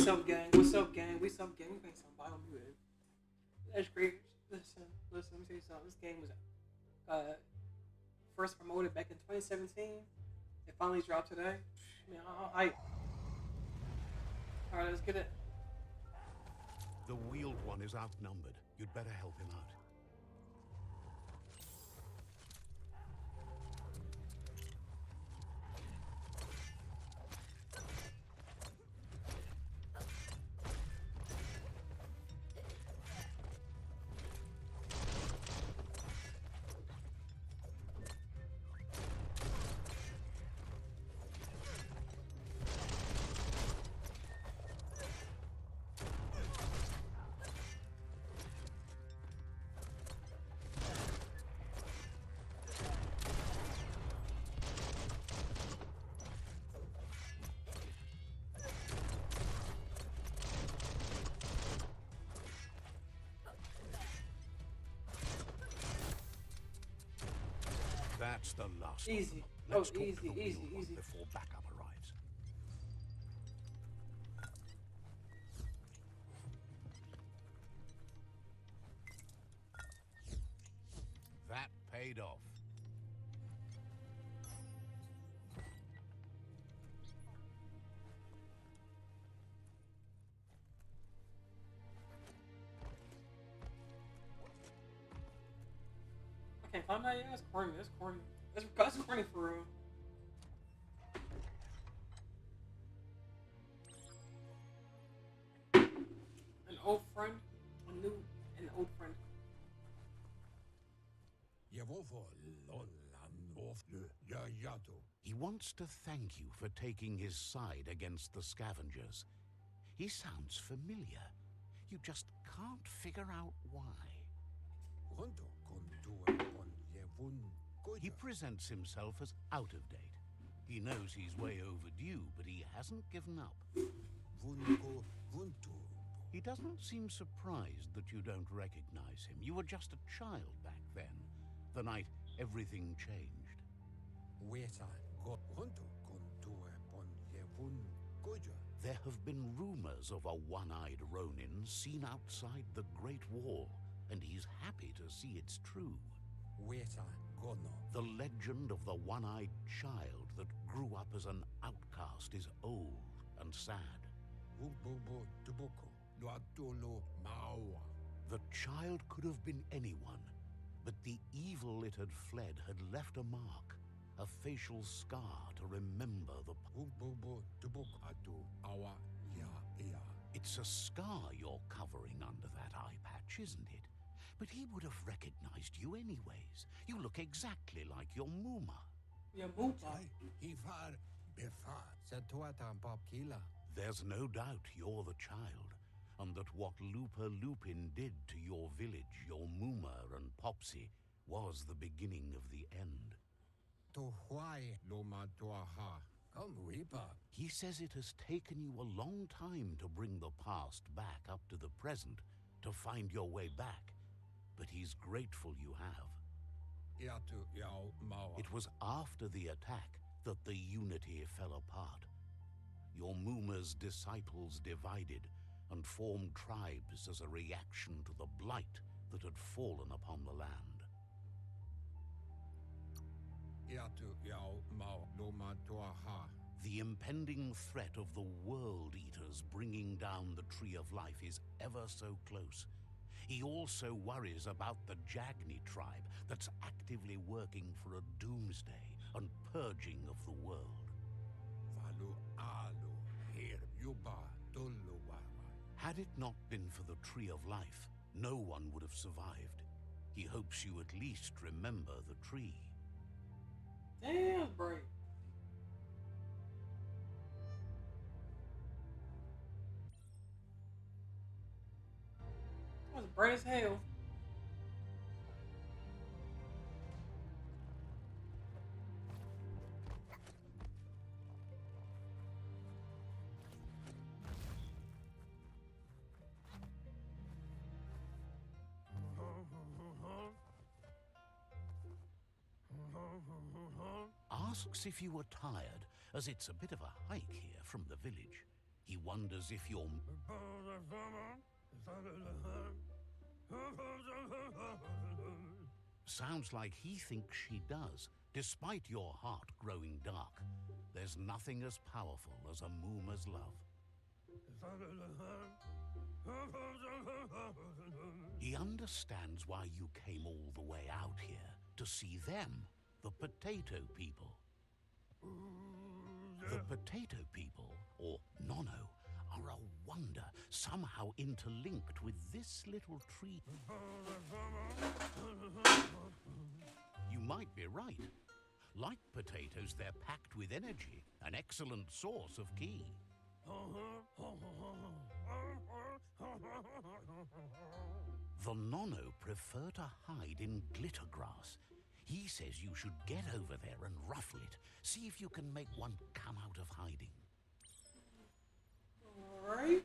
up, gang? What's up, gang? What's up, gang? We playing some Biomutant. That's great. Listen. Let me tell you something. This game was uh, first promoted back in 2017. It finally dropped today. Man, I'm hype. All right, let's get it. The wheeled one is outnumbered. You'd better help him out. That's the last Easy. One. Let's talk Easy, to the easy, wheeled one easy. before backup arrives. That paid off. I can't find that yet. That's corny. That's corny. That's corny for real. An old friend, an old friend. He wants to thank you for taking his side against the scavengers. He sounds familiar. You just can't figure out why. He presents himself as out of date. He knows he's way overdue, but he hasn't given up. He doesn't seem surprised that you don't recognize him. You were just a child back then, the night everything changed. There have been rumors of a one-eyed Ronin seen outside the Great Wall, and he's happy to see it's true. The legend of the one-eyed child that grew up as an outcast is old and sad. The child could have been anyone, but the evil it had fled had left a mark, a facial scar to remember the... It's a scar you're covering under that eye patch, isn't it? But he would have recognized you anyways. You look exactly like your Muma. Your Mupa. There's no doubt you're the child, and that what Lupa Lupin did to your village, your Muma and Popsy, was the beginning of the end. He says it has taken you a long time to bring the past back up to the present, to find your way back, but he's grateful you have. It was after the attack that the unity fell apart. Your Muma's disciples divided and formed tribes as a reaction to the blight that had fallen upon the land. The impending threat of the World Eaters bringing down the Tree of Life is ever so close. He also worries about the Jagni tribe that's actively working for a doomsday and purging of the world. Had it not been for the Tree of Life, no one would have survived. He hopes you at least remember the tree. Damn, bro. That was bright as hell. Asks if you were tired, as it's a bit of a hike here from the village. He wonders if you're... Sounds like he thinks she does, despite your heart growing dark. There's nothing as powerful as a Mooma's love. He understands why you came all the way out here, to see them, the potato people. The potato people, or Nono, are a wonder, somehow interlinked with this little tree. You might be right. Like potatoes, they're packed with energy, an excellent source of ki. The Nono prefer to hide in glitter grass. He says you should get over there and ruffle it. See if you can make one come out of hiding. All right.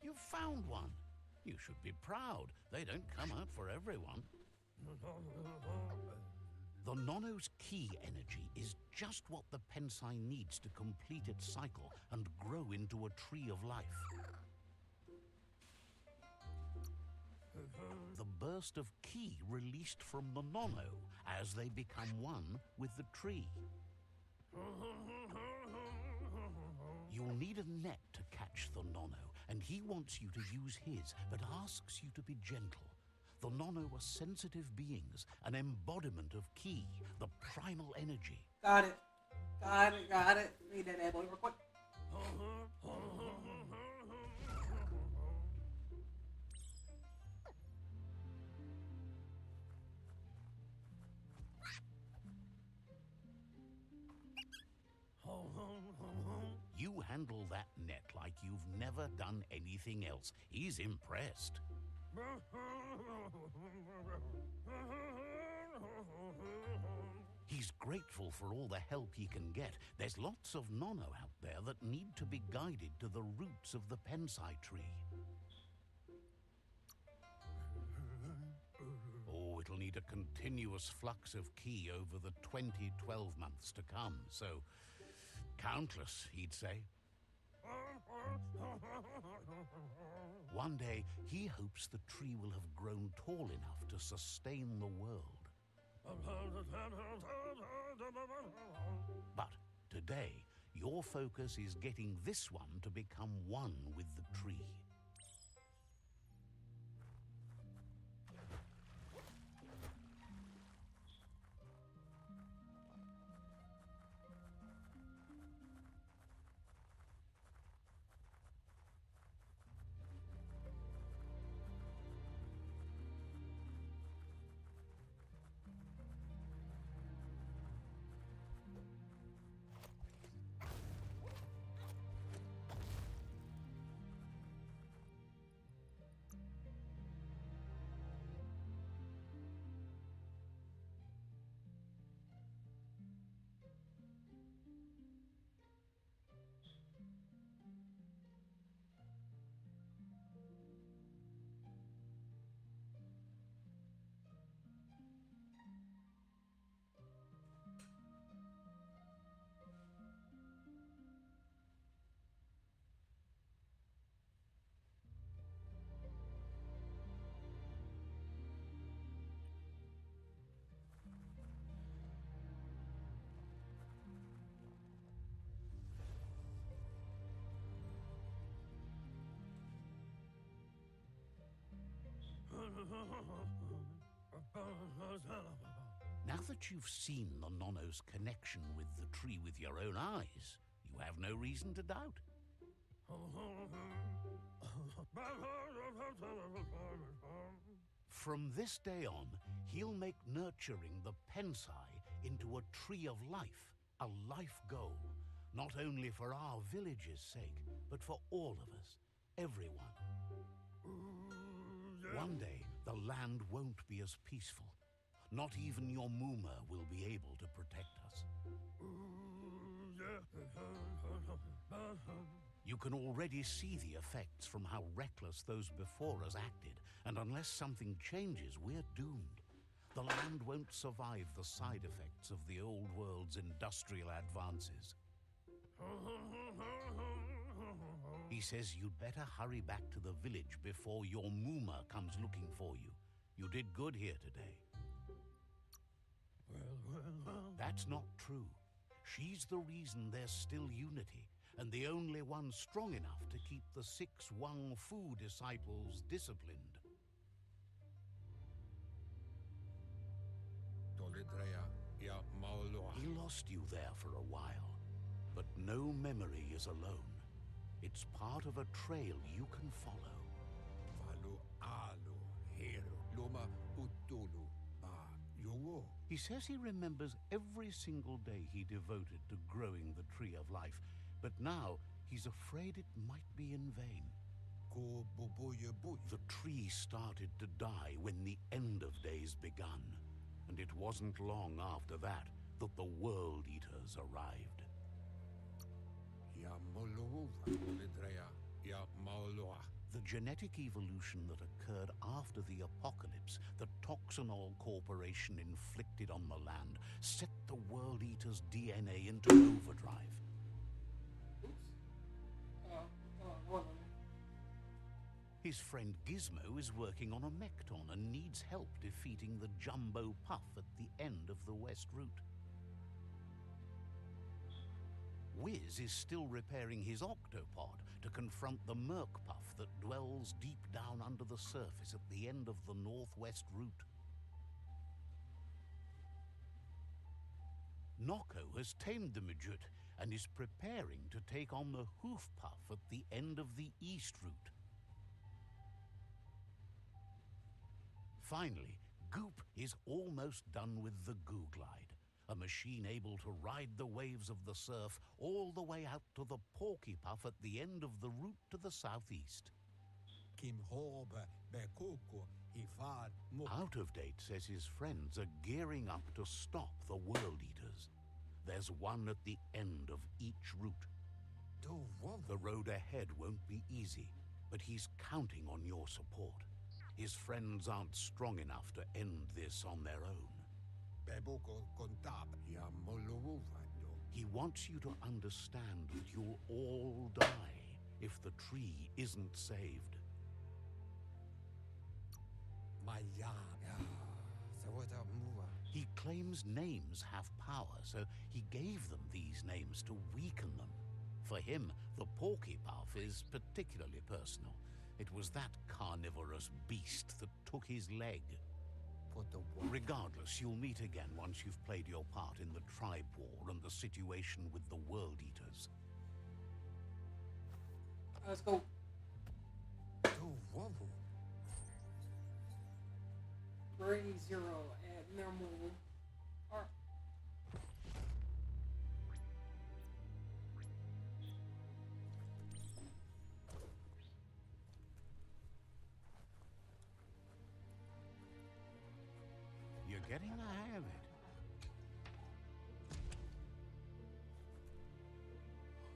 You found one. You should be proud. They don't come out for everyone. The Nono's ki energy is just what the Pensai needs to complete its cycle and grow into a tree of life. The burst of ki released from the Nono as they become one with the tree. You'll need a net to catch the Nono, and he wants you to use his, but asks you to be gentle. The Nono are sensitive beings, an embodiment of ki, the primal energy. Got it. Got it. Read that bad boy real quick. You handle that net like you've never done anything else. He's impressed. He's grateful for all the help he can get. There's lots of Nono out there that need to be guided to the roots of the Pensai tree. Oh, it'll need a continuous flux of ki over the 2012 months to come, so countless, he'd say. One day, he hopes the tree will have grown tall enough to sustain the world. But today, your focus is getting this one to become one with the tree. Now that you've seen the Nono's connection with the tree with your own eyes, you have no reason to doubt. From this day on, he'll make nurturing the Pensai into a tree of life, a life goal, not only for our village's sake, but for all of us, everyone. One day, the land won't be as peaceful. Not even your Muma will be able to protect us. You can already see the effects from how reckless those before us acted, and unless something changes, we're doomed. The land won't survive the side effects of the old world's industrial advances. He says you'd better hurry back to the village before your Muma comes looking for you. You did good here today. That's not true. She's the reason there's still unity, and the only one strong enough to keep the 6 Wang Fu disciples disciplined. He lost you there for a while, but no memory is alone. It's part of a trail you can follow. He says he remembers every single day he devoted to growing the Tree of Life, but now he's afraid it might be in vain. The tree started to die when the end of days begun, and it wasn't long after that that the World Eaters arrived. The genetic evolution that occurred after the apocalypse that Toxinol Corporation inflicted on the land set the World Eaters' DNA into overdrive. His friend Gizmo is working on a Mekton and needs help defeating the Jumbo Puff at the end of the West Route. Wiz is still repairing his octopod to confront the Merc Puff that dwells deep down under the surface at the end of the Northwest Route. Noko has tamed the Majut and is preparing to take on the Hoof Puff at the end of the East Route. Finally, Goop is almost done with the Goo Glide, a machine able to ride the waves of the surf all the way out to the Porky Puff at the end of the route to the southeast. Out of Date says his friends are gearing up to stop the World Eaters. There's one at the end of each route. The road ahead won't be easy, but he's counting on your support. His friends aren't strong enough to end this on their own. He wants you to understand that you'll all die if the tree isn't saved. He claims names have power, so he gave them these names to weaken them. For him, the Porky Puff is particularly personal. It was that carnivorous beast that took his leg. Regardless, you'll meet again once you've played your part in the tribe war and the situation with the World Eaters. Let's go. Gray 0 at normal. You're getting the hang of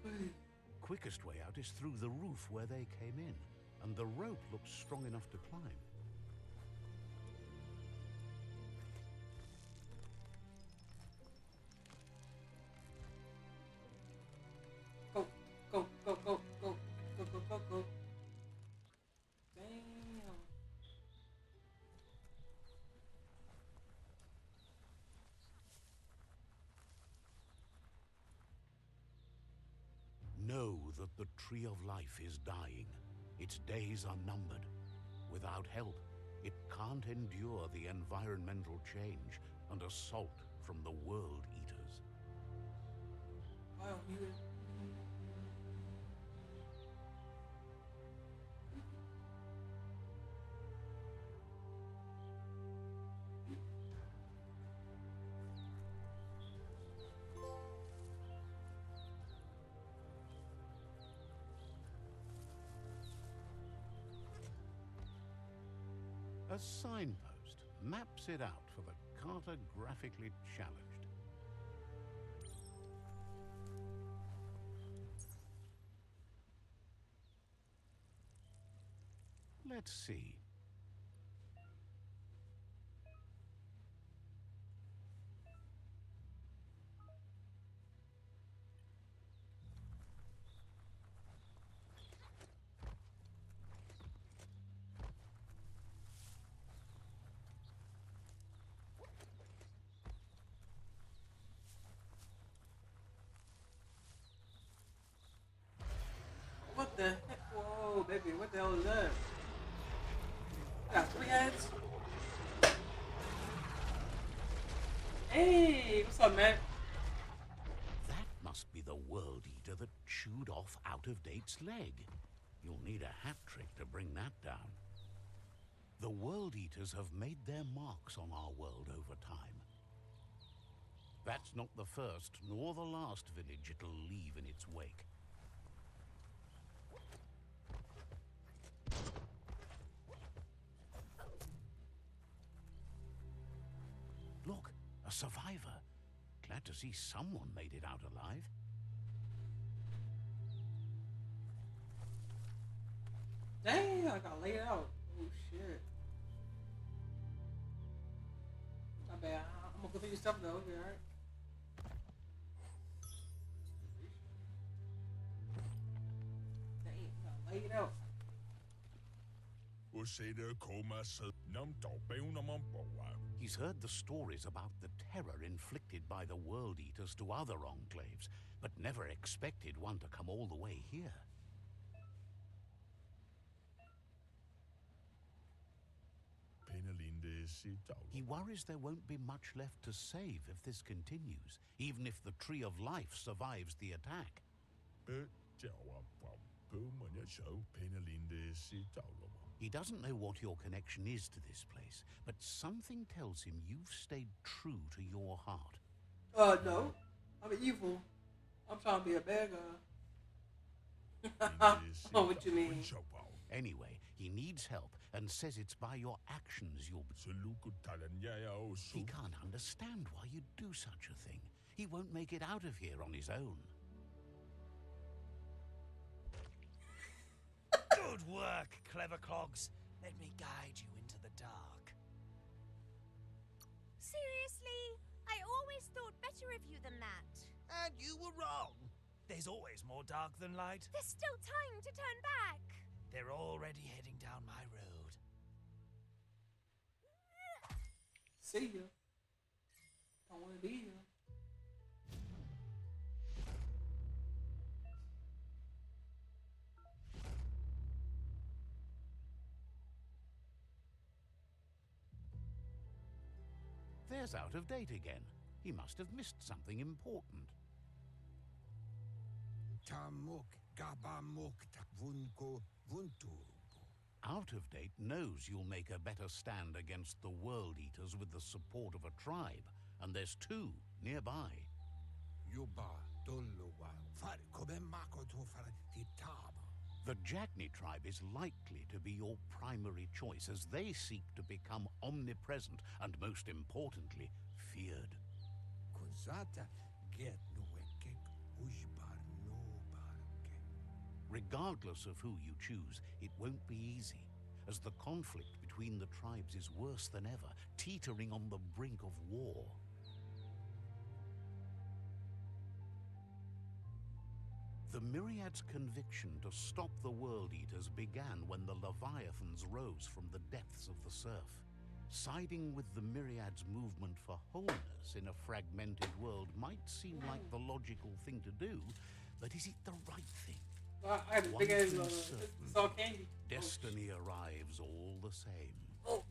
it. Quickest way out is through the roof where they came in, and the rope looks strong enough to climb. Go, go, go, go, go, go, go, go, go. Damn. Know that the Tree of Life is dying. Its days are numbered. Without help, it can't endure the environmental change and assault from the World Eaters. Biomutant. A signpost maps it out for the cartographically challenged. Let's see. What the heck? Whoa, baby, what the hell is that? Got three heads? Hey, what's up, man? That must be the World Eater that chewed off Out-of-Date's leg. You'll need a hat trick to bring that down. The World Eaters have made their marks on our world over time. That's not the first nor the last village it'll leave in its wake. Look, a survivor. Glad to see someone made it out alive. Dang, I got laid out. Oh, shit. Not bad. I'm gonna continue stuff though. Okay, alright. Dang, I got laid out. He's heard the stories about the terror inflicted by the World Eaters to other enclaves, but never expected one to come all the way here. He worries there won't be much left to save if this continues, even if the Tree of Life survives the attack. He doesn't know what your connection is to this place, but something tells him you've stayed true to your heart. No. I'm evil. I'm trying to be a bad guy. I know what you mean. Anyway, he needs help and says it's by your actions you'll... He can't understand why you'd do such a thing. He won't make it out of here on his own. Good work, clever clogs. Let me guide you into the dark. Seriously? I always thought better of you than that. And you were wrong. There's always more dark than light. There's still time to turn back. They're already heading down my road. See ya. Don't want to be here. There's Out-of-Date again. He must have missed something important. Out-of-Date knows you'll make a better stand against the World Eaters with the support of a tribe, and there's two nearby. The Jagni tribe is likely to be your primary choice as they seek to become omnipresent and, most importantly, feared. Regardless of who you choose, it won't be easy, as the conflict between the tribes is worse than ever, teetering on the brink of war. The Myriad's conviction to stop the World Eaters began when the Leviathans rose from the depths of the surf. Siding with the Myriad's movement for wholeness in a fragmented world might seem like the logical thing to do, but is it the right thing? I had a big ass. It's all candy. Destiny arrives all the same. Oh.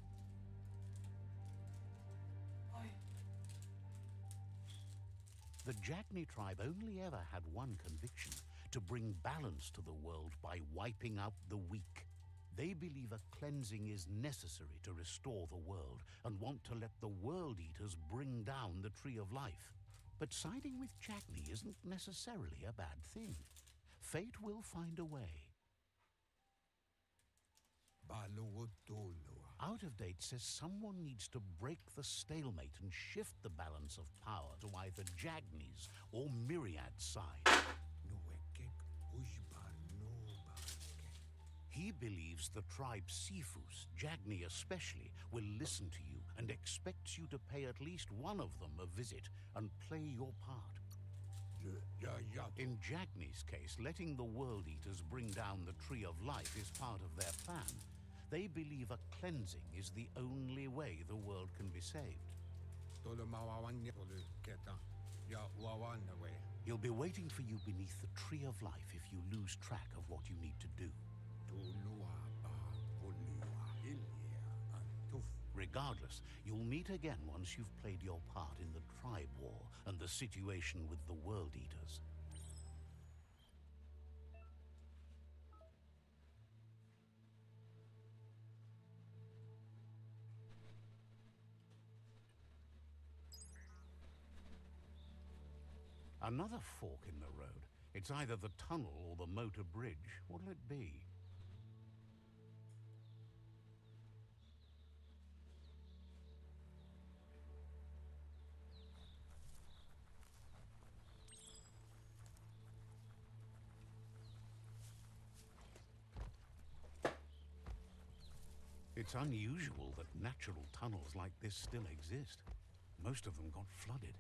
The Jagni tribe only ever had one conviction: to bring balance to the world by wiping out the weak. They believe a cleansing is necessary to restore the world and want to let the World Eaters bring down the Tree of Life. But siding with Jagni isn't necessarily a bad thing. Fate will find a way. Out of Date says someone needs to break the stalemate and shift the balance of power to either Jagni's or Myriad's side. He believes the tribe Sifus, Jagni especially, will listen to you and expects you to pay at least one of them a visit and play your part. In Jagni's case, letting the World Eaters bring down the Tree of Life is part of their plan. They believe a cleansing is the only way the world can be saved. He'll be waiting for you beneath the Tree of Life if you lose track of what you need to do. Regardless, you'll meet again once you've played your part in the tribe war and the situation with the World Eaters. Another fork in the road. It's either the tunnel or the motor bridge. What'll it be? It's unusual that natural tunnels like this still exist. Most of them got flooded.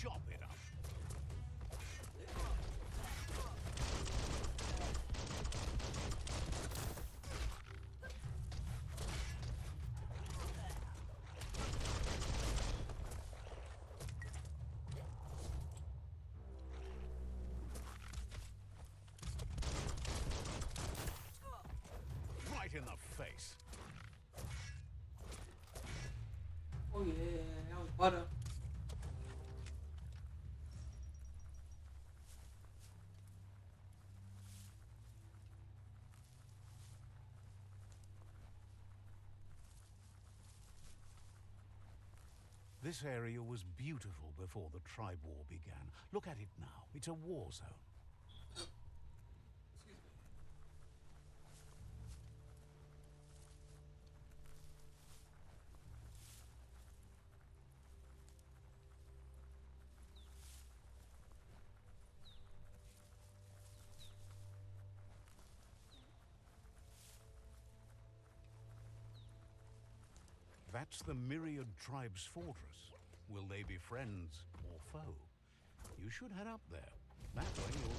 Chop it up. Right in the face. Oh yeah, that was butter. This area was beautiful before the tribe war began. Look at it now. It's a war zone. Excuse me. That's the Myriad tribe's fortress. Will they be friends or foe? You should head up there. That way you'll know.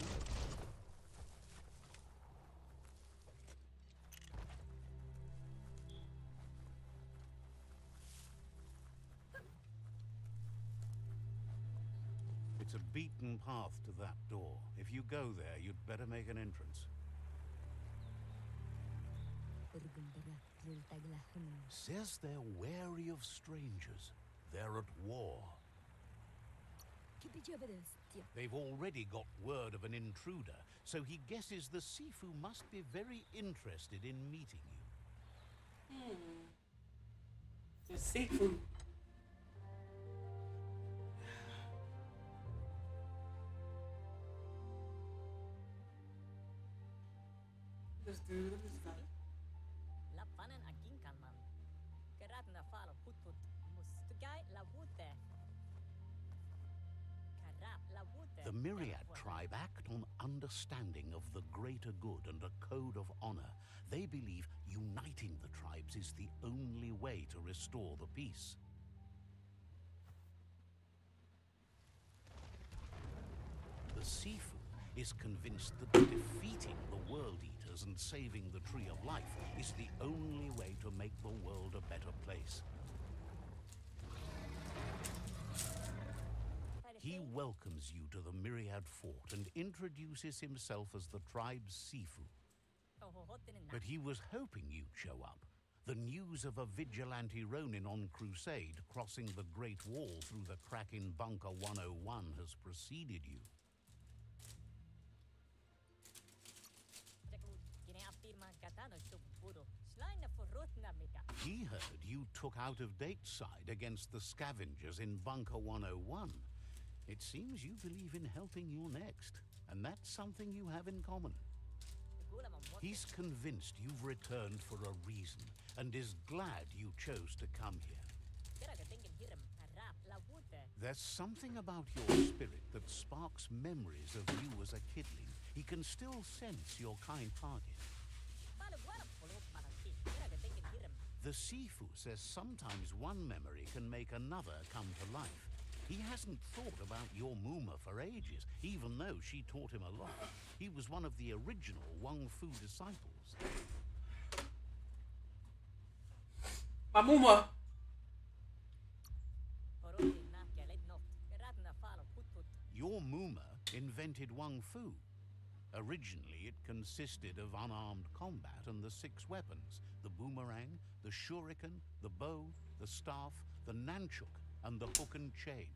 It's a beaten path to that door. If you go there, you'd better make an entrance. Says they're wary of strangers. They're at war. They've already got word of an intruder, so he guesses the Sifu must be very interested in meeting you. The seafood. This dude, look at this guy. The Myriad tribe act on understanding of the greater good and a code of honor. They believe uniting the tribes is the only way to restore the peace. The Sifu is convinced that defeating the World Eaters and saving the Tree of Life is the only way to make the world a better place. He welcomes you to the Myriad Fort and introduces himself as the tribe's Sifu. But he was hoping you'd show up. The news of a vigilante Ronin on crusade crossing the Great Wall through the crack in Bunker 101 has preceded you. He heard you took out of date side against the scavengers in Bunker 101. It seems you believe in helping your next, and that's something you have in common. He's convinced you've returned for a reason, and is glad you chose to come here. There's something about your spirit that sparks memories of you as a kidling. He can still sense your kind-hearted. The Sifu says sometimes one memory can make another come to life. He hasn't thought about your Muma for ages, even though she taught him a lot. He was one of the original Wang Fu disciples. My Muma! Your Muma invented Wang Fu. Originally, it consisted of unarmed combat and the 6 weapons: the boomerang, the shuriken, the bow, the staff, the nunchuk, and the hook and chain.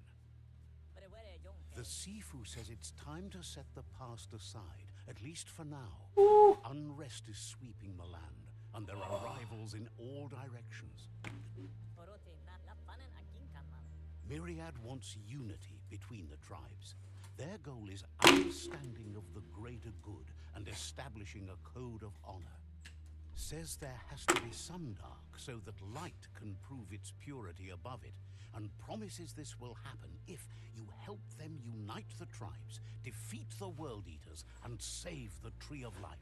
The Sifu says it's time to set the past aside, at least for now. Ooh. Unrest is sweeping the land, and there are rivals in all directions. Myriad wants unity between the tribes. Their goal is understanding of the greater good and establishing a code of honor. Says there has to be some dark so that light can prove its purity above it, and promises this will happen if you help them unite the tribes, defeat the World Eaters, and save the Tree of Life.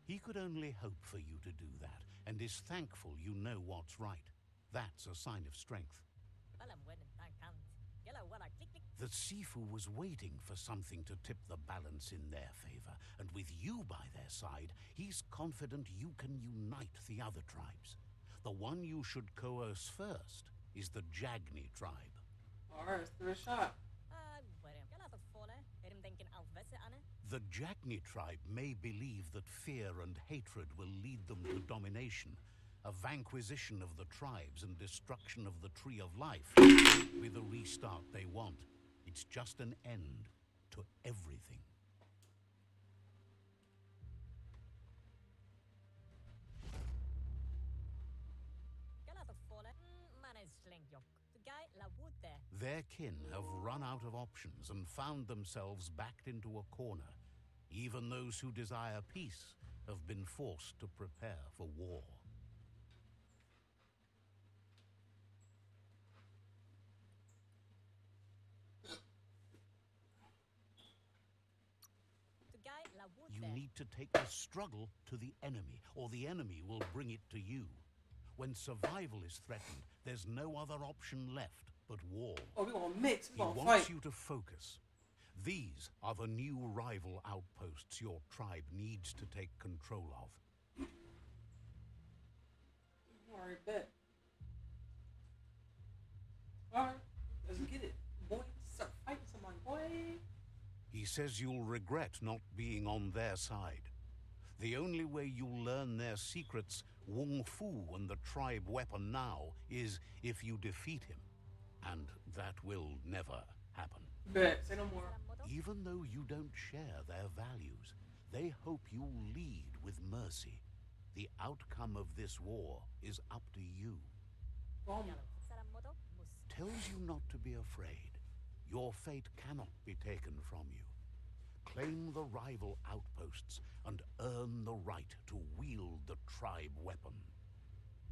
He could only hope for you to do that, and is thankful you know what's right. That's a sign of strength. The Sifu was waiting for something to tip the balance in their favor, and with you by their side, he's confident you can unite the other tribes. The one you should coerce first is the Jagni tribe. Alright, let's give it a shot. The Jagni tribe may believe that fear and hatred will lead them to domination, a vanquisition of the tribes and destruction of the Tree of Life. With the restart they want, it's just an end to everything. Their kin have run out of options and found themselves backed into a corner. Even those who desire peace have been forced to prepare for war. You need to take the struggle to the enemy, or the enemy will bring it to you. When survival is threatened, there's no other option left but war. Oh, we're gonna mix. He We're gonna wants fight. you to focus. These are the new rival outposts your tribe needs to take control of. Alright, bet. Alright, let's get it. Boy, start fighting somebody, boy. He says you'll regret not being on their side. The only way you'll learn their secrets, Wung Fu and the tribe weapon now, is if you defeat him. And that will never happen. Bet, say no more. Even though you don't share their values, they hope you'll lead with mercy. The outcome of this war is up to you. Tells you not to be afraid. Your fate cannot be taken from you. Claim the rival outposts and earn the right to wield the tribe weapon.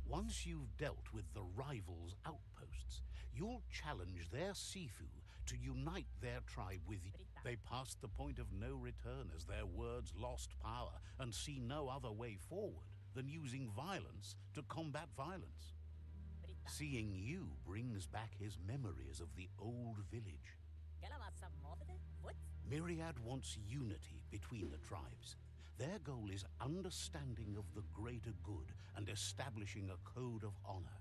Once you've dealt with the rivals' outposts, you'll challenge their Sifu to unite their tribe with you. They passed the point of no return as their words lost power and see no other way forward than using violence to combat violence. Seeing you brings back his memories of the old village. Myriad wants unity between the tribes. Their goal is understanding of the greater good and establishing a code of honor.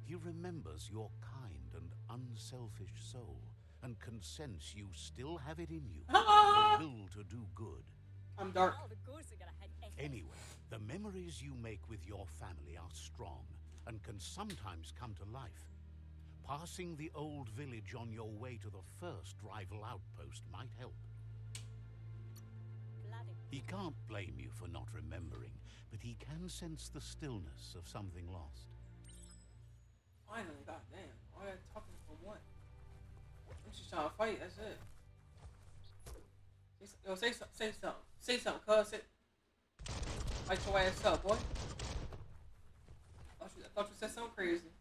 He remembers your kind and unselfish soul and can sense you still have it in you, the will to do good. I'm dark. Anyway, the memories you make with your family are strong and can sometimes come to life. Passing the old village on your way to the first rival outpost might help. He can't blame you for not remembering, but he can sense the stillness of something lost. Finally, goddamn. All that talking for what? I'm just trying to fight, that's it. Yo, say something. Say something, cuz. Fight your ass up, boy. I thought you said something crazy.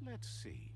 Let's see.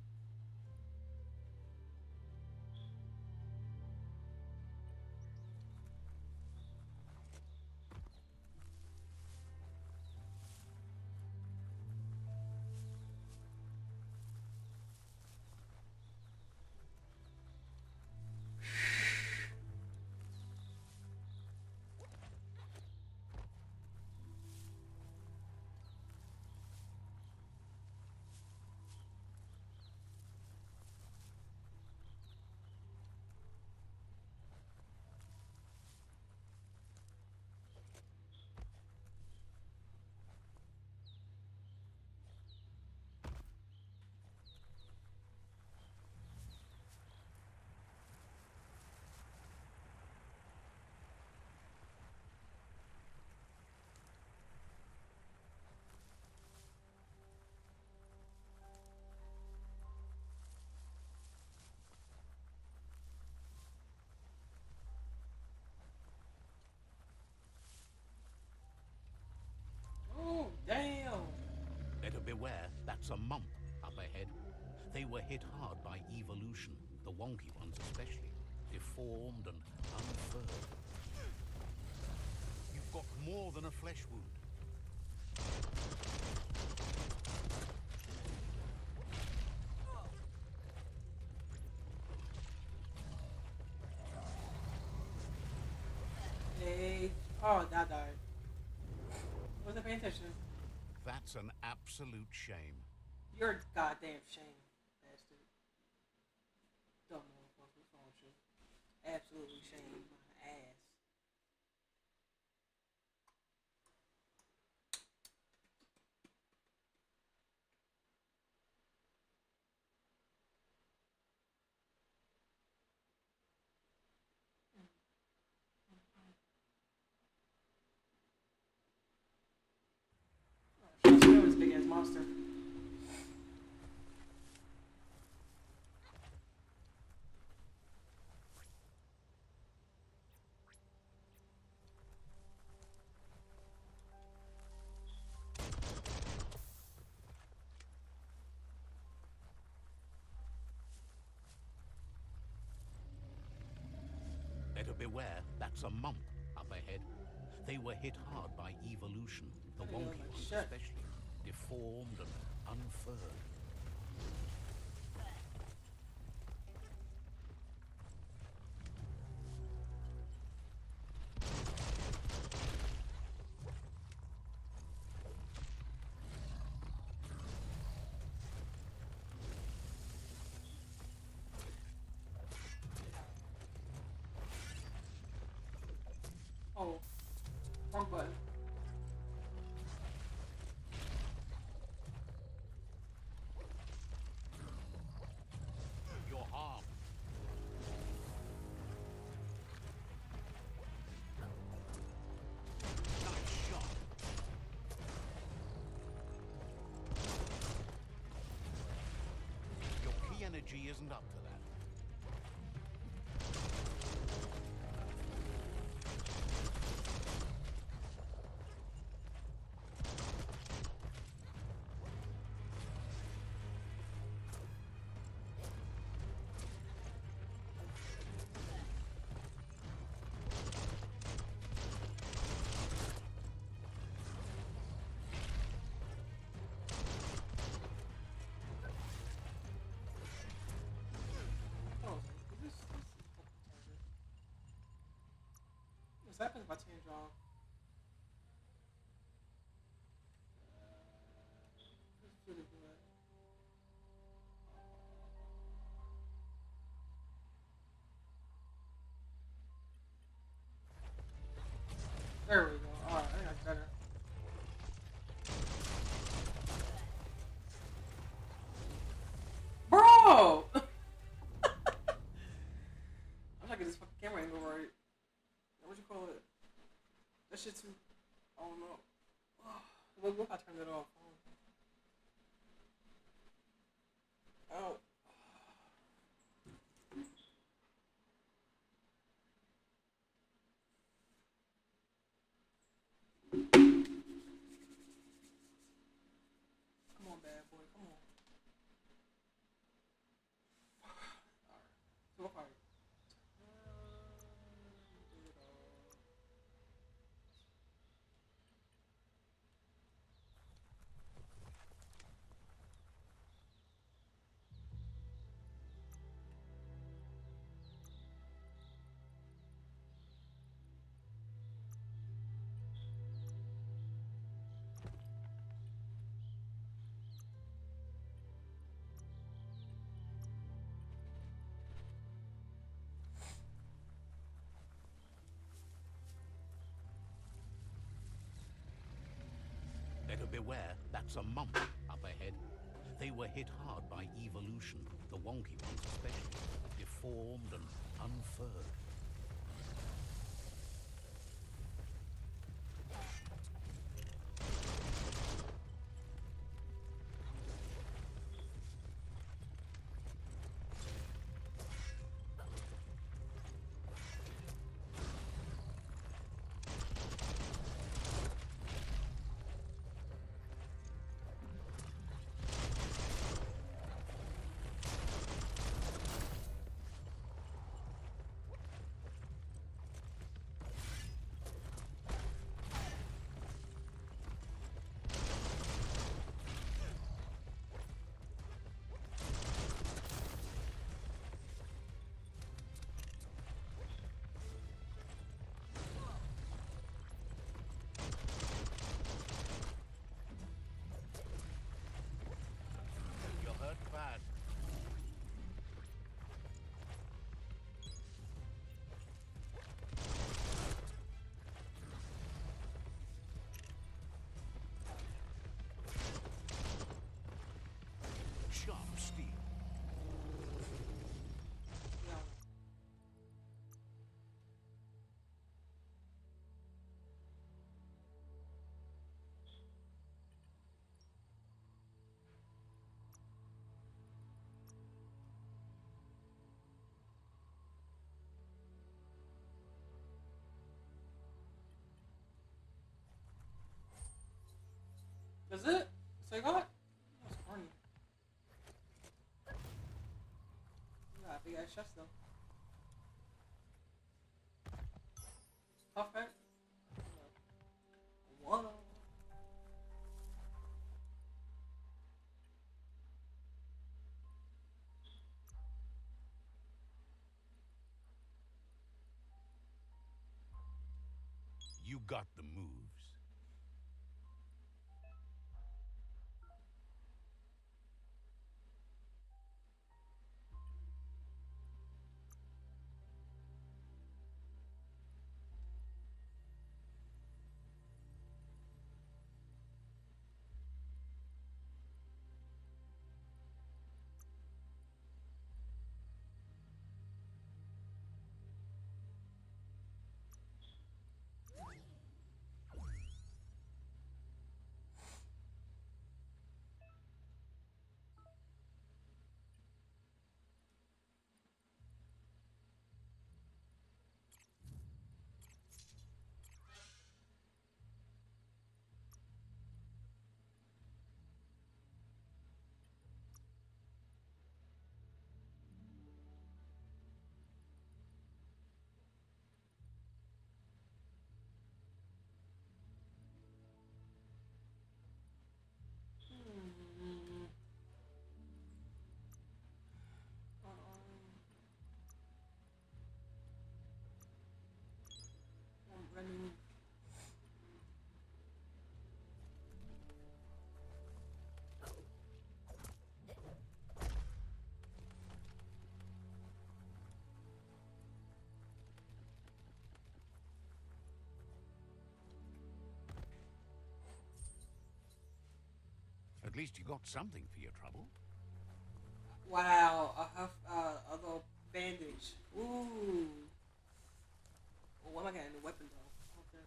Oh, damn. Better beware, that's a mump up ahead. They were hit hard by evolution, the wonky ones especially, deformed and unfurled. You've got more than a flesh wound. Hey. Oh, that died. Wasn't paying attention. That's an absolute shame. You're a goddamn shame, bastard. Dumb motherfucker. What's wrong with you? Absolutely shame my ass. Oh, shit, this big ass monster. Better beware, that's a mump up ahead. They were hit hard by evolution, the wonky ones especially, deformed and unfurled. Oh, wrong button. energy isn't up to that. Oh, is this what happens if I change off? Let's do the blood. There we go. Alright, I think that's better. Bro! I'm trying to get this fucking camera angle right. What you call it? That shit too. I don't know. What if I turned it off? Oh. Come on, bad boy. Come on. Alright. So what part? Better beware, that's a mump up ahead. They were hit hard by evolution, the wonky ones especially, deformed and unfurred. You're hurt bad. Sharp steel. No. Is it? So you got it? That's corny. You got a big ass chest though. Tough, right? One. You got the moves. At least you got something for your trouble. Wow, a little bandage. Ooh. Well, what am I getting? A weapon though. Okay.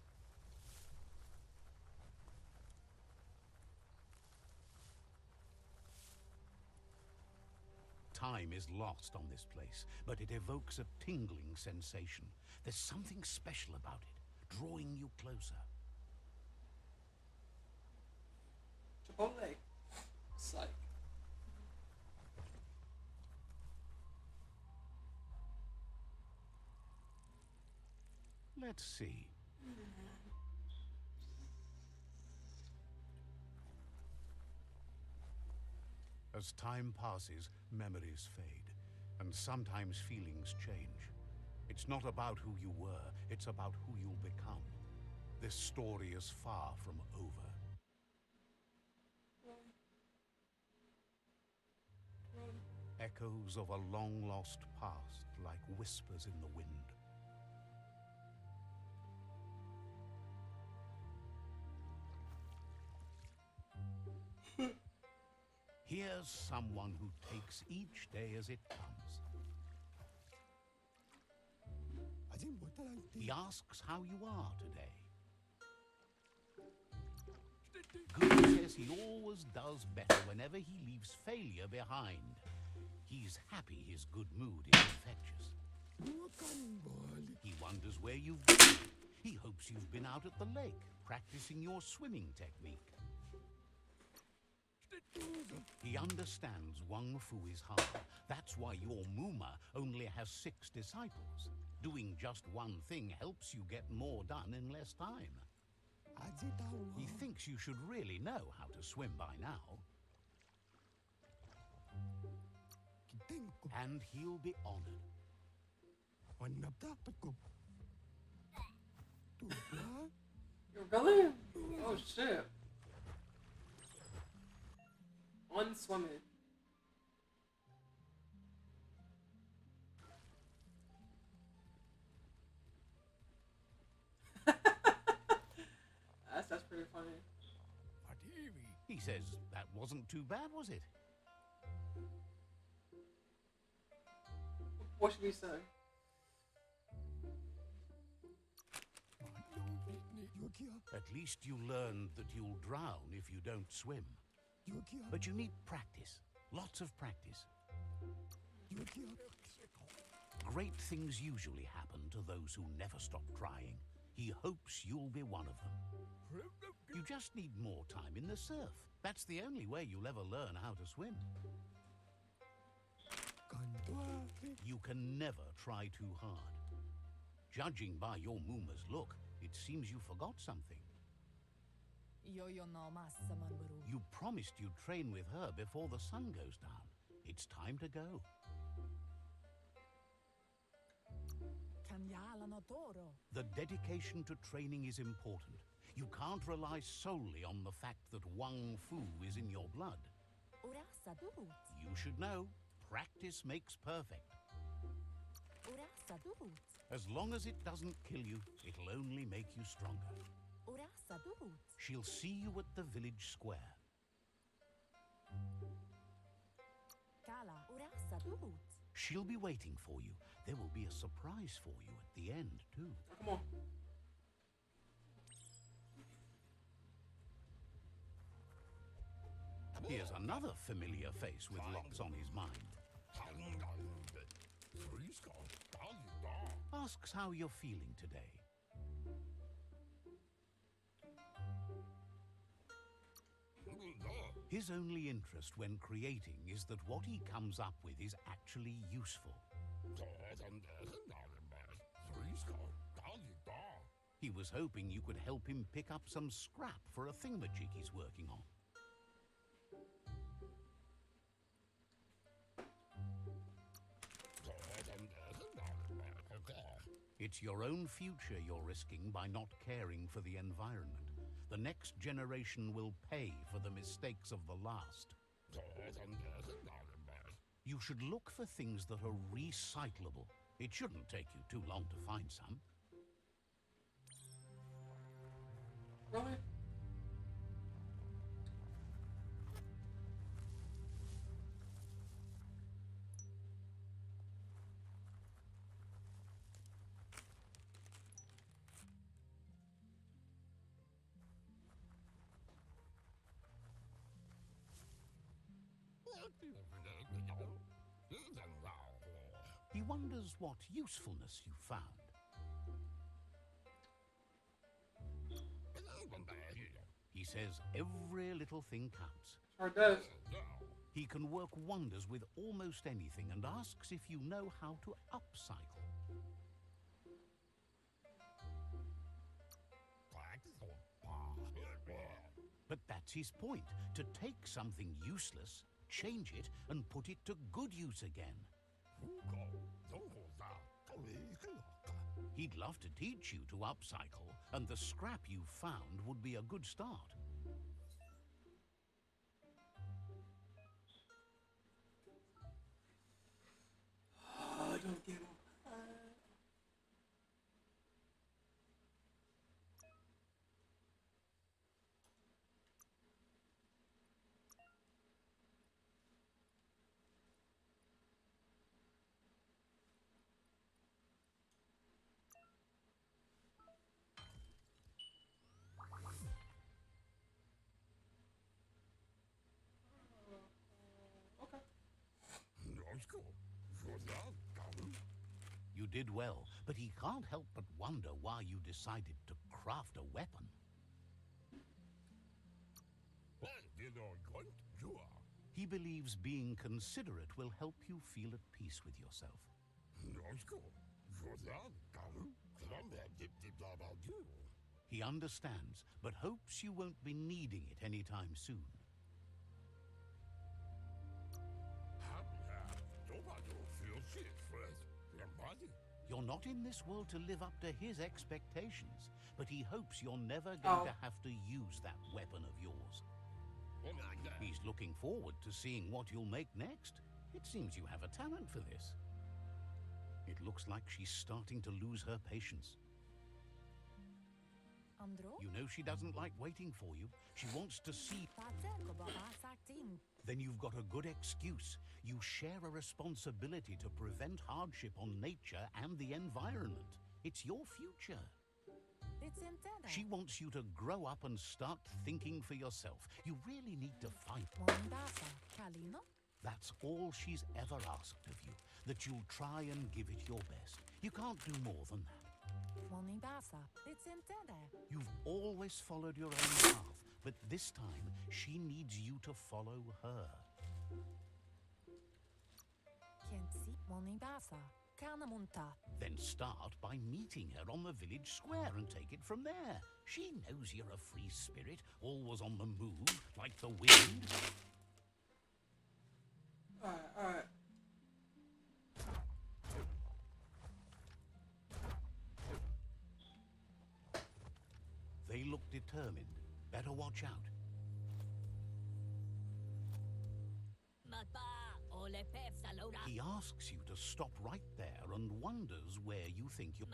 Time is lost on this place, but it evokes a tingling sensation. There's something special about it, drawing you closer. Chipotle. Psych. Let's see. As time passes, memories fade, and sometimes feelings change. It's not about who you were, it's about who you'll become. This story is far from over. Echoes of a long-lost past, like whispers in the wind. Here's someone who takes each day as it comes. He asks how you are today. Good says he always does better whenever he leaves failure behind. He's happy his good mood is infectious. He wonders where you've been. He hopes you've been out at the lake, practicing your swimming technique. He understands Wang Fu is hard. That's why your Muma only has 6 disciples. Doing just one thing helps you get more done in less time. He thinks you should really know how to swim by now. And he'll be honored. Really? Oh shit. Unswimming. That's pretty funny. He says that wasn't too bad, was it? What should we say? At least you learned that you'll drown if you don't swim. But you need practice. Lots of practice. Great things usually happen to those who never stop trying. He hopes you'll be one of them. You just need more time in the surf. That's the only way you'll ever learn how to swim. You can never try too hard. Judging by your Muma's look, it seems you forgot something. You promised you'd train with her before the sun goes down. It's time to go. The dedication to training is important. You can't rely solely on the fact that Wang Fu is in your blood. You should know, practice makes perfect. As long as it doesn't kill you, it'll only make you stronger. She'll see you at the village square. She'll be waiting for you. There will be a surprise for you at the end, too. Oh, come on. Here's another familiar face with lots on his mind. Asks how you're feeling today. His only interest when creating is that what he comes up with is actually useful. He was hoping you could help him pick up some scrap for a thingamajig he's working on. It's your own future you're risking by not caring for the environment. The next generation will pay for the mistakes of the last. You should look for things that are recyclable. It shouldn't take you too long to find some. Really? wonders what usefulness you found. He says every little thing counts. Sure does. He can work wonders with almost anything and asks if you know how to upcycle. But that's his point, to take something useless, change it, and put it to good use again. He'd love to teach you to upcycle, and the scrap you found would be a good start. Oh, don't give him. Okay. You did well, but he can't help but wonder why you decided to craft a weapon. He believes being considerate will help you feel at peace with yourself. He understands, but hopes you won't be needing it anytime soon. You're not in this world to live up to his expectations, but he hopes you're never going to have to use that weapon of yours. He's looking forward to seeing what you'll make next. It seems you have a talent for this. It looks like she's starting to lose her patience. You know she doesn't like waiting for you. She wants to see. Then you've got a good excuse. You share a responsibility to prevent hardship on nature and the environment. It's your future. She wants you to grow up and start thinking for yourself. You really need to fight. That's all she's ever asked of you, that you'll try and give it your best. You can't do more than that. You've always followed your own path, but this time she needs you to follow her. Then start by meeting her on the village square and take it from there. She knows you're a free spirit, always on the move, like the wind. Alright. They look determined. Better watch out. He asks you to stop right there and wonders where you think you're.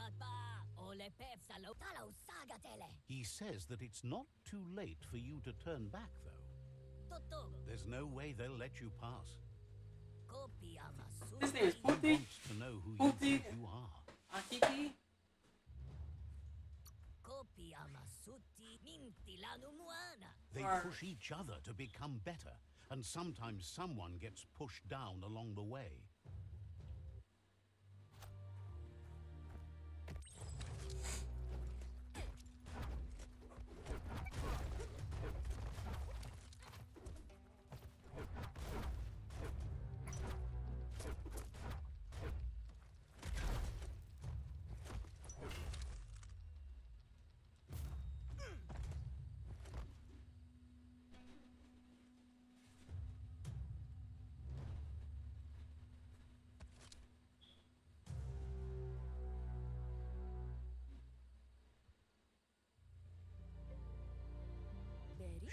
He says that it's not too late for you to turn back, though. There's no way they'll let you pass. His name is He Puti. wants to know who you think you are. Akiki. They push each other to become better, and sometimes someone gets pushed down along the way.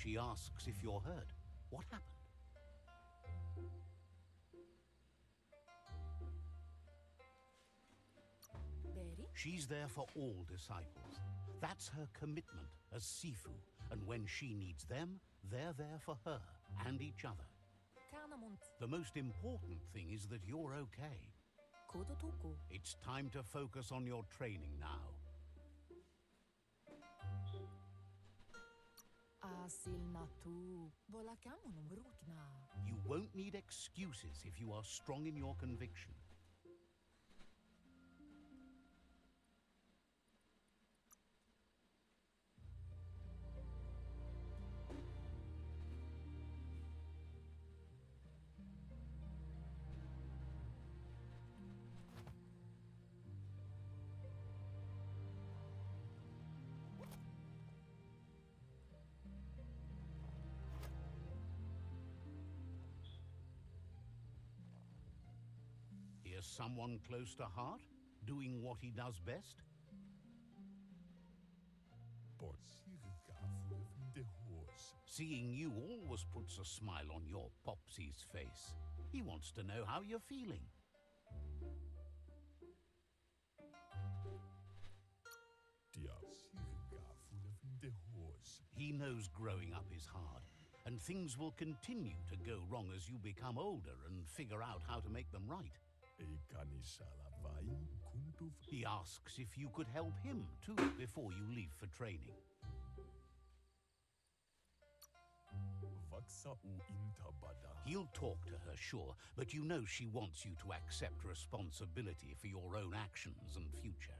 She asks if you're hurt. What happened? She's there for all disciples. That's her commitment as Sifu. And when she needs them, they're there for her and each other. The most important thing is that you're okay. It's time to focus on your training now. You won't need excuses if you are strong in your conviction. as someone close to heart, doing what he does best? Seeing you always puts a smile on your Popsy's face. He wants to know how you're feeling. He knows growing up is hard, and things will continue to go wrong as you become older and figure out how to make them right. He asks if you could help him too before you leave for training. He'll talk to her, sure, but you know she wants you to accept responsibility for your own actions and future.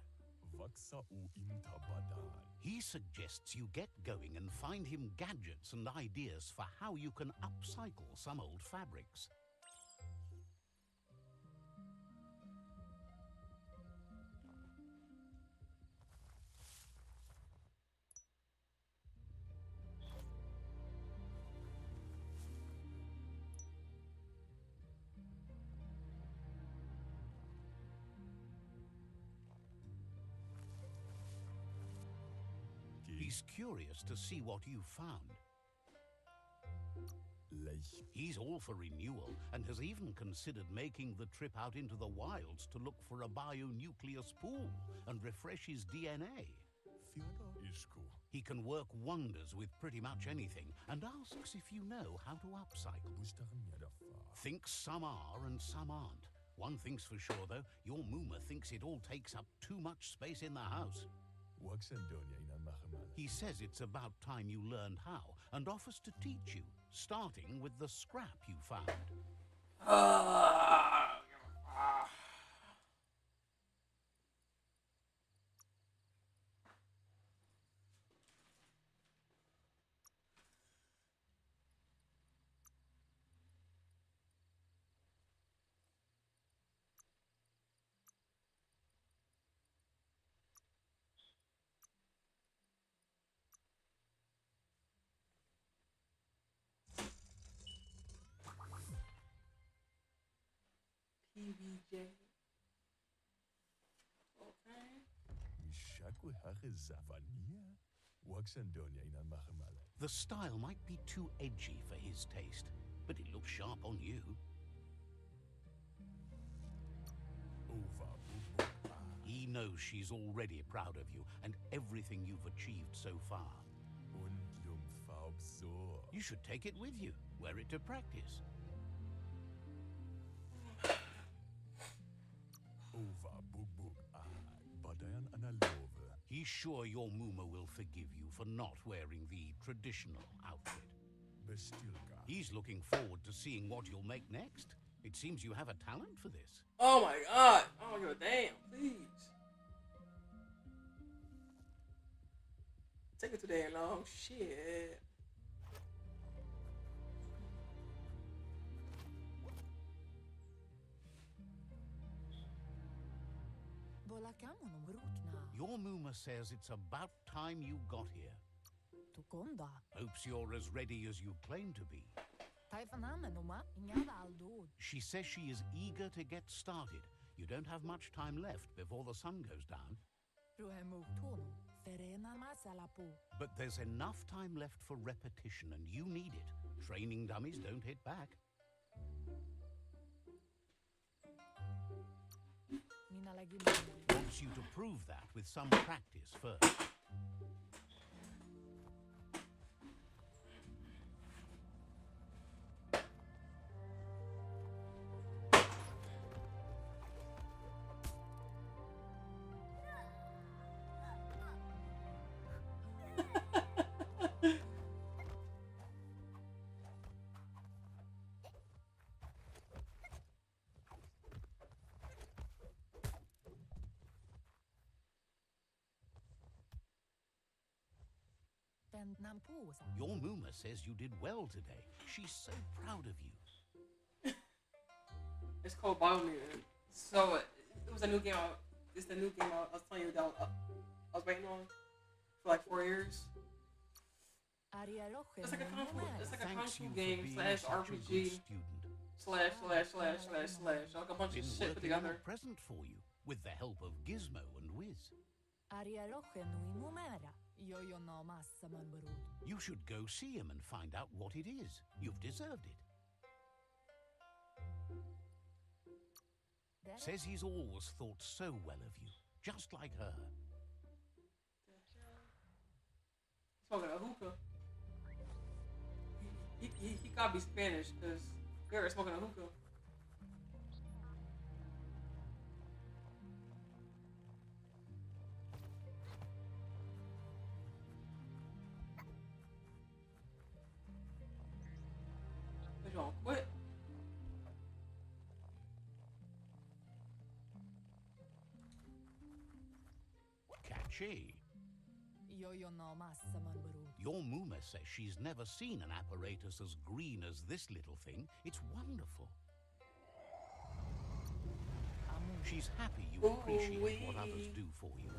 He suggests you get going and find him gadgets and ideas for how you can upcycle some old fabrics. He's curious to see what you found. He's all for renewal and has even considered making the trip out into the wilds to look for a bionucleus pool and refresh his DNA. He can work wonders with pretty much anything and asks if you know how to upcycle. Thinks some are and some aren't. One thing's for sure, though, your Mooma thinks it all takes up too much space in the house. He says it's about time you learned how and offers to teach you, starting with the scrap you found. PBJ. Okay. The style might be too edgy for his taste, but it looks sharp on you. He knows she's already proud of you and everything you've achieved so far. You should take it with you, wear it to practice. He's sure your Mooma will forgive you for not wearing the traditional outfit. He's looking forward to seeing what you'll make next. It seems you have a talent for this. Oh my god! I don't give a damn, please. Take it too damn long. Shit. Your Mooma says it's about time you got here. Hopes you're as ready as you claim to be. She says she is eager to get started. You don't have much time left before the sun goes down. But there's enough time left for repetition, and you need it. Training dummies don't hit back. Wants you to prove that with some practice first. Your Mooma says you did well today. She's so proud of you. It's called Biomutant. So it was a new game. It's the new game I was telling you that I was waiting on for like 4 years. It's like a kung fu. It's like a kung fu game slash RPG. slash slash slash slash slash. Like a bunch of Been shit put working on a together. present for you with the help of Gizmo and Wiz. You should go see him and find out what it is. You've deserved it. Says he's always thought so well of you, just like her. Smoking a hookah. He gotta be Spanish because Garrett's smoking a hookah. They gonna quit. Catchy. Your Muma says she's never seen an apparatus as green as this little thing. It's wonderful. She's happy you appreciate what others do for you.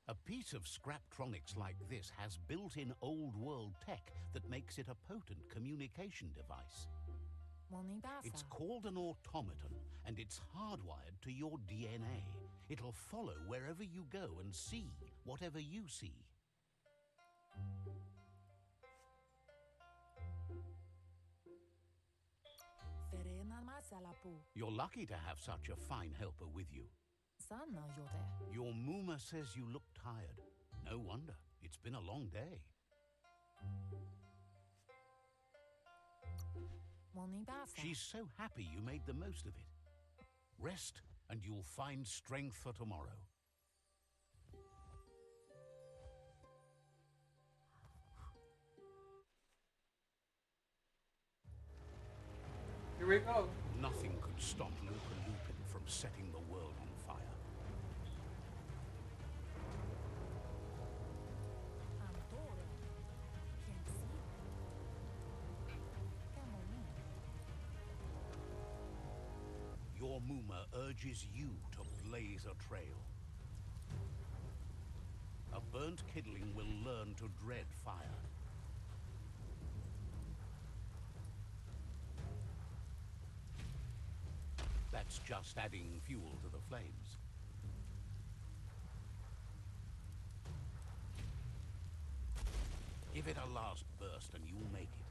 A piece of Scraptronics like this has built-in old-world tech that makes it a potent communication device. It's called an automaton, and it's hardwired to your DNA. It'll follow wherever you go and see whatever you see. You're lucky to have such a fine helper with you. Your Muma says you look tired. No wonder. It's been a long day. She's so happy you made the most of it. Rest, and you'll find strength for tomorrow. Here we go. Nothing could stop Lupa Lupin from setting the world on fire. Your Muma urges you to blaze a trail. A burnt kidling will learn to dread fire. That's just adding fuel to the flames. Give it a last burst and you'll make it.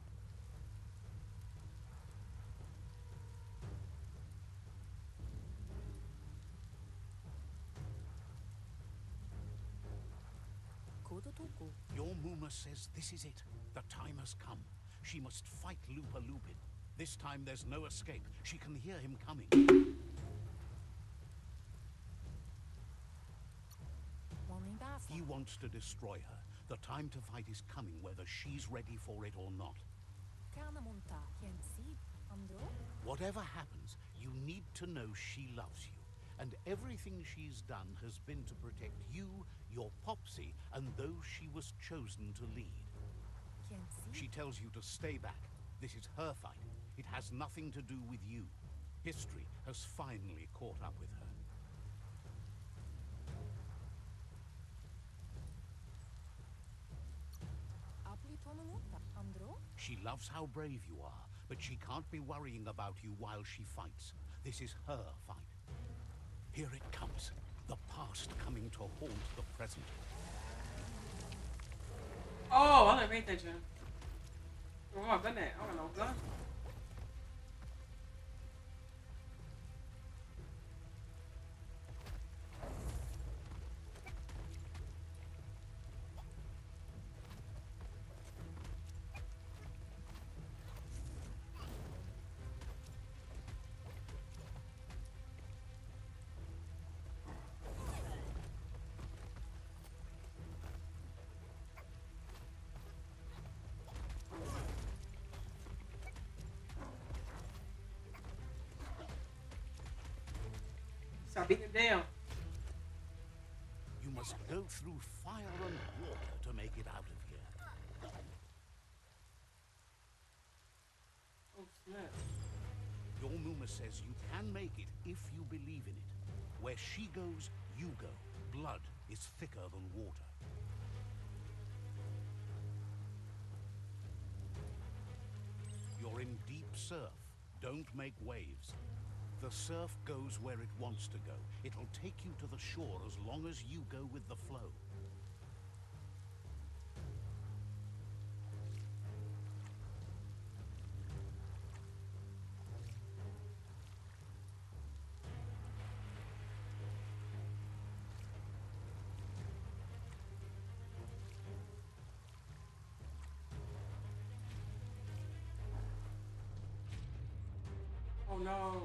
Your Muma says this is it. The time has come. She must fight Lupa Lupin. This time there's no escape. She can hear him coming. He wants to destroy her. The time to fight is coming, whether she's ready for it or not. Whatever happens, you need to know she loves you. And everything she's done has been to protect you, your Popsy, and those she was chosen to lead. She tells you to stay back. This is her fight. It has nothing to do with you. History has finally caught up with her. She loves how brave you are, but she can't be worrying about you while she fights. This is her fight. Here it comes. The past coming to haunt the present. Oh, I didn't pay attention. Oh, I've done that. I don't know. Done. Stop beating it down. You must go through fire and water to make it out of here. Oh, snap. Your Muma says you can make it if you believe in it. Where she goes, you go. Blood is thicker than water. you're in deep surf. Don't make waves. The surf goes where it wants to go. It'll take you to the shore as long as you go with the flow. Oh no.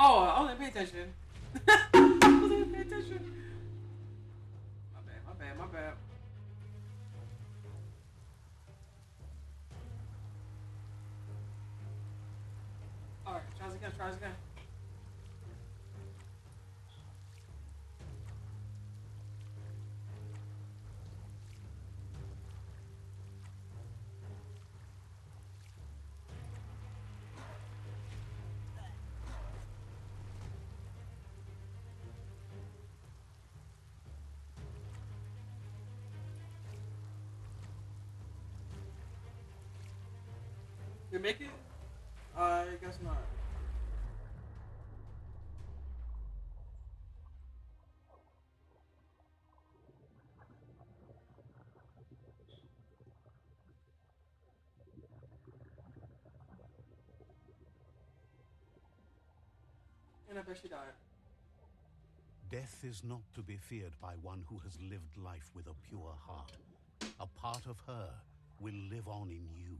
Oh, I wasn't paying attention. I wasn't paying attention. My bad, my bad, my bad. Alright, try this again, try this again. You make it? I guess not. And I bet she died. Death is not to be feared by one who has lived life with a pure heart. A part of her will live on in you.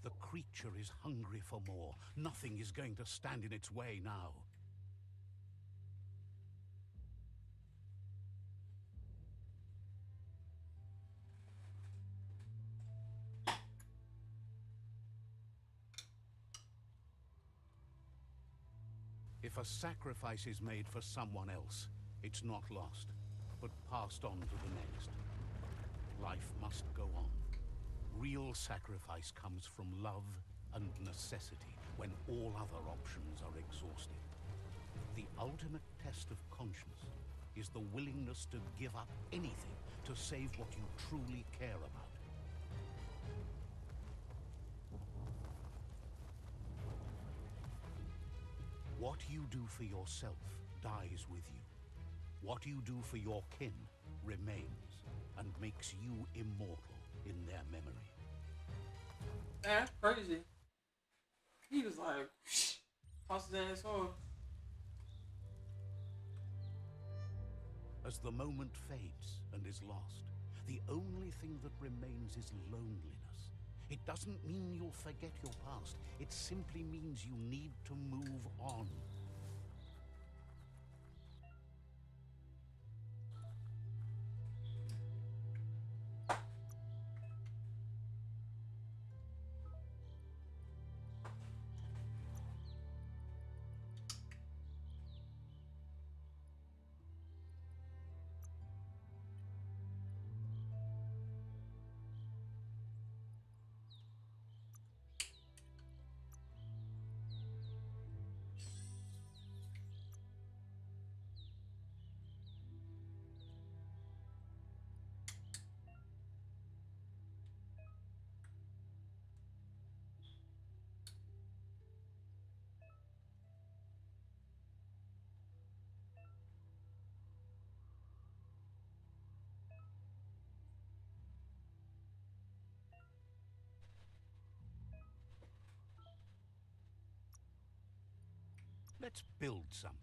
The creature is hungry for more. Nothing is going to stand in its way now. If a sacrifice is made for someone else, it's not lost, but passed on to the next. Life must go on. Real sacrifice comes from love and necessity when all other options are exhausted. The ultimate test of conscience is the willingness to give up anything to save what you truly care about. What you do for yourself dies with you. What you do for your kin remains and makes you immortal in their memory. That's crazy. He was like, toss his ass off. As the moment fades and is lost, the only thing that remains is loneliness. It doesn't mean you'll forget your past. It simply means you need to move on. Let's build something.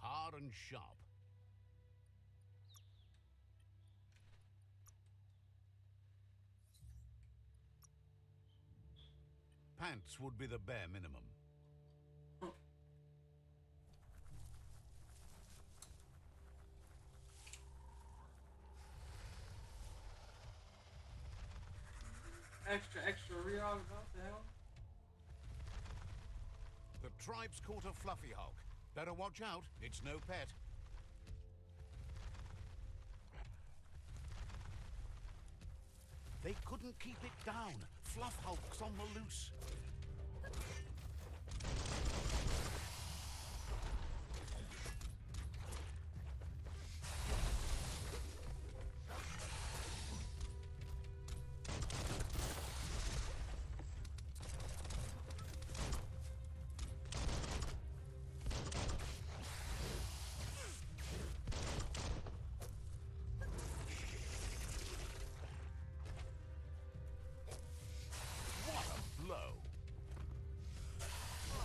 Hard and sharp. Pants would be the bare minimum. tribe's caught a fluffy hulk. Better watch out, it's no pet. They couldn't keep it down. Fluff hulk's on the loose.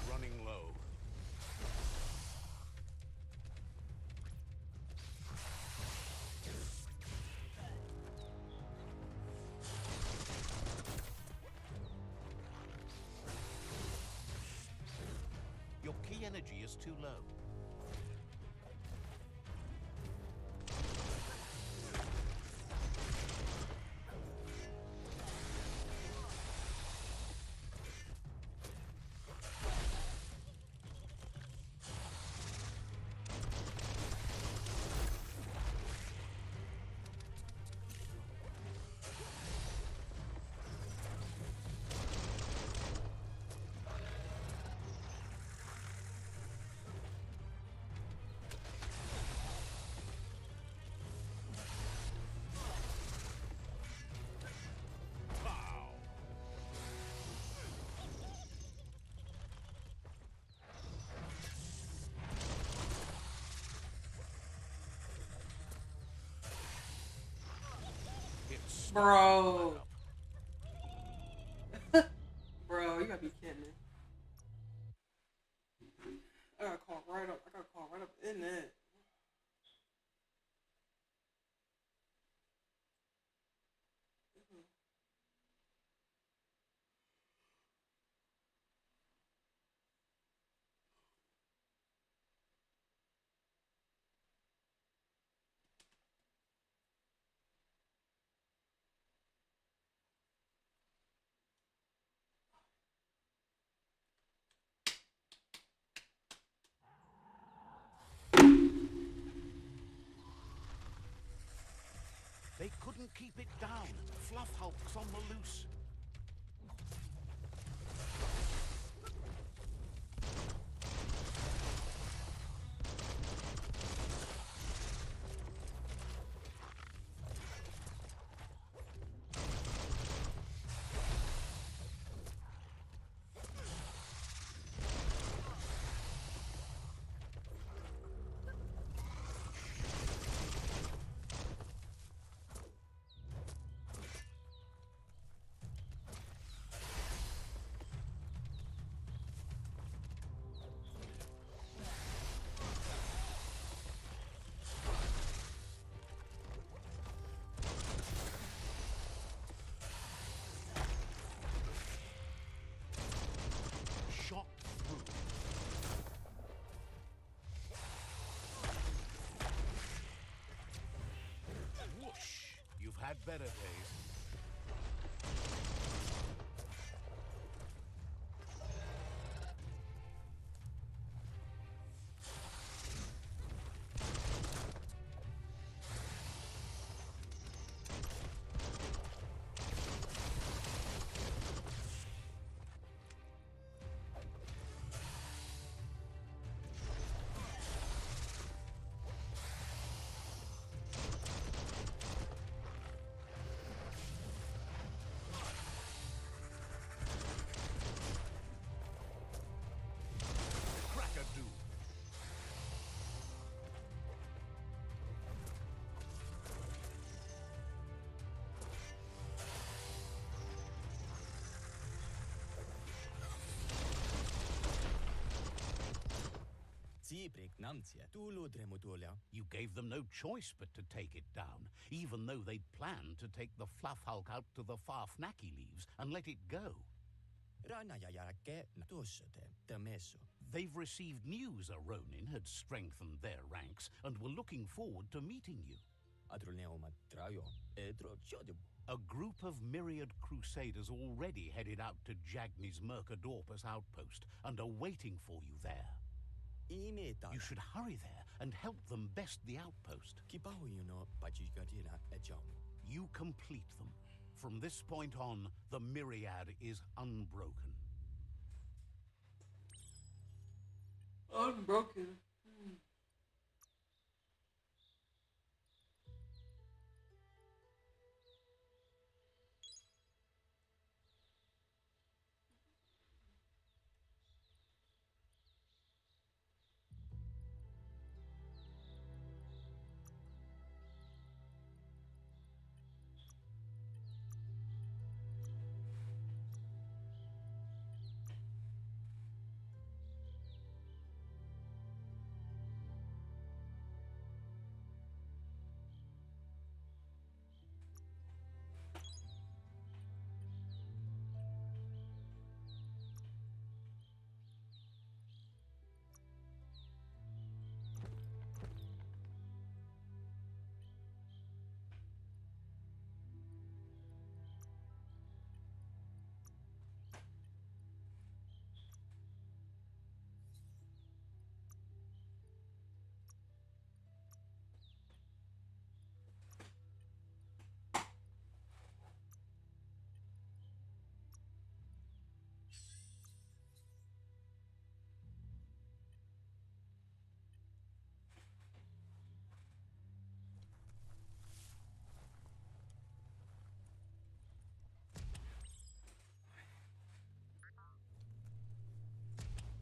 Running low. Your key energy is too low. Bro. Bro, you gotta be kidding me. I got caught right up. I got caught right up in that. They couldn't keep it down. Fluff hulk's on the loose. Shot through. Whoosh! You've had better days. You gave them no choice but to take it down, even though they'd planned to take the Fluff Hulk out to the far Fnacky leaves and let it go. They've received news a Ronin had strengthened their ranks and were looking forward to meeting you. A group of myriad crusaders already headed out to Jagni's Mercadorpus outpost and are waiting for you there. You should hurry there and help them best the outpost. You complete them. From this point on, the myriad is unbroken. Unbroken.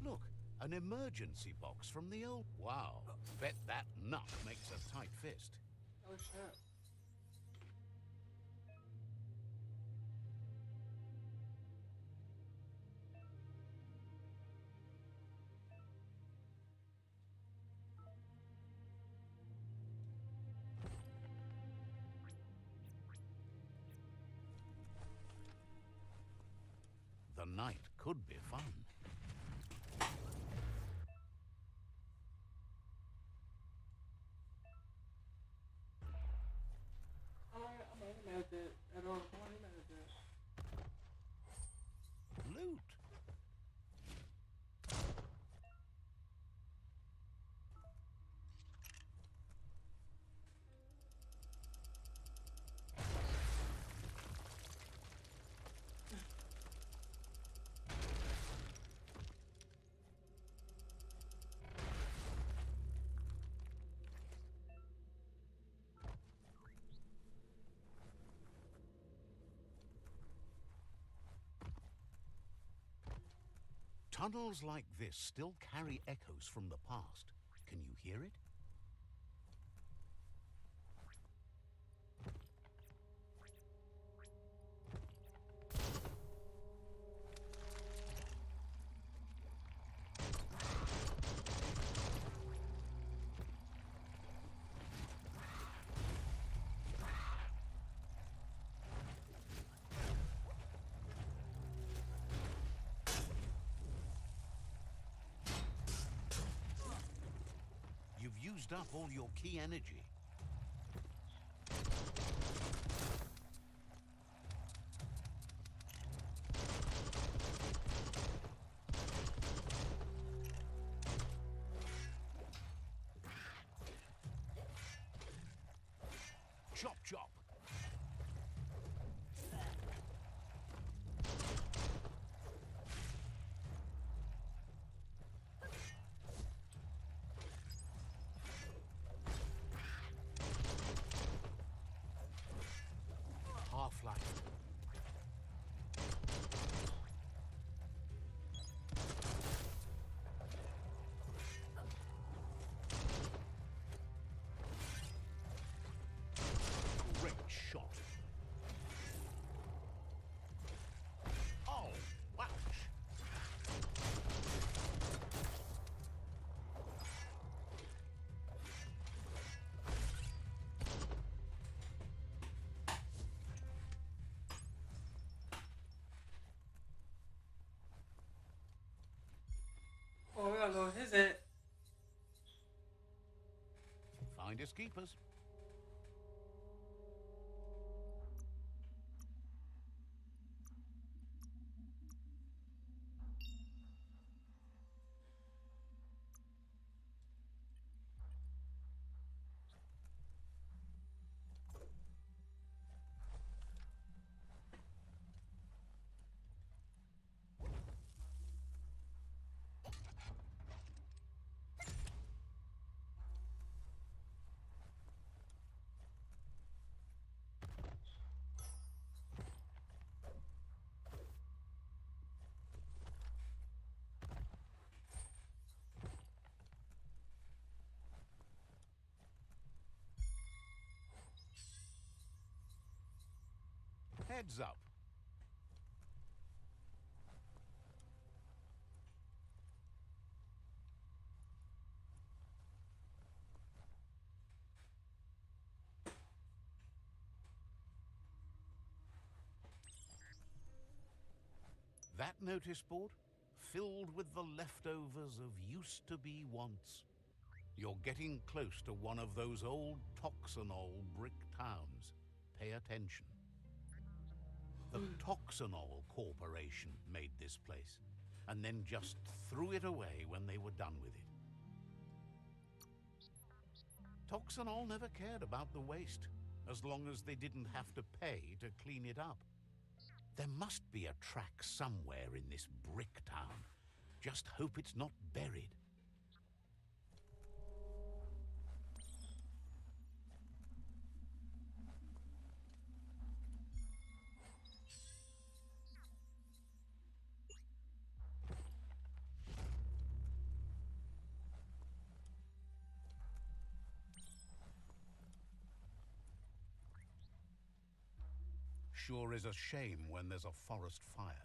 Look, an emergency box from the old... Wow, bet that nut makes a tight fist. Oh shit. The night could be fun. I'm not mad at that at all. I'm not mad at that. Loot. Tunnels like this still carry echoes from the past. Can you hear it? You've used up all your key energy. Chop, chop. Half-life. Great shot. Oh, ouch. Oh, we gotta go his it. Find his keepers. Heads up. That notice board? Filled with the leftovers of used-to-be wants. You're getting close to one of those old Toxanol brick towns. Pay attention. The Toxanol Corporation made this place, and then just threw it away when they were done with it. Toxanol never cared about the waste, as long as they didn't have to pay to clean it up. There must be a track somewhere in this brick town. Just hope it's not buried. Sure is a shame when there's a forest fire.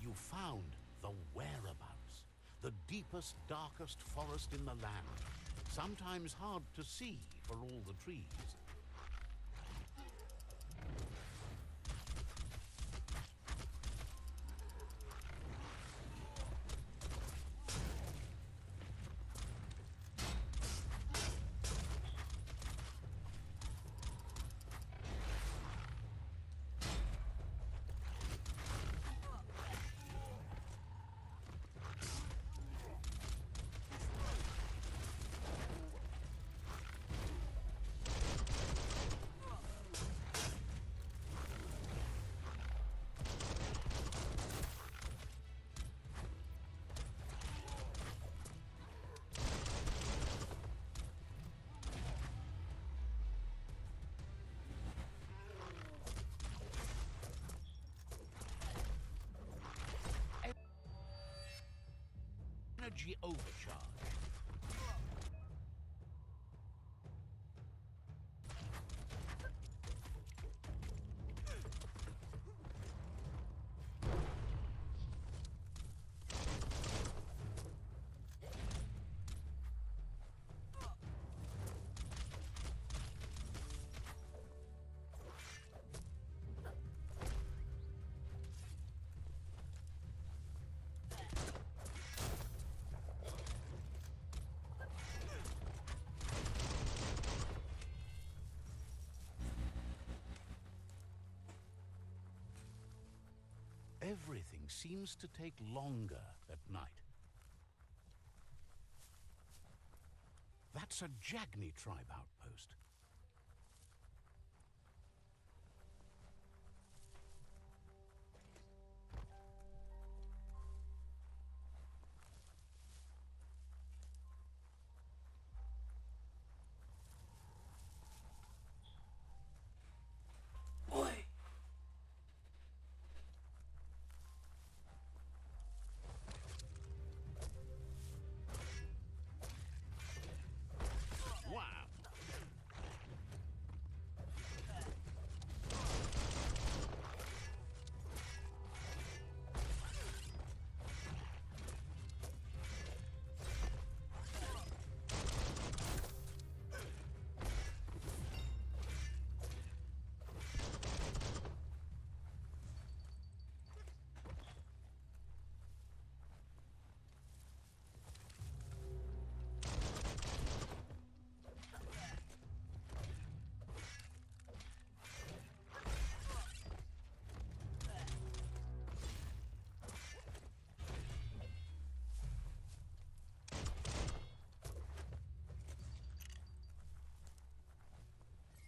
You found the whereabouts, the deepest, darkest forest in the land, sometimes hard to see for all the trees. Energy overcharge. Everything seems to take longer at night. That's a Jagni tribe outpost.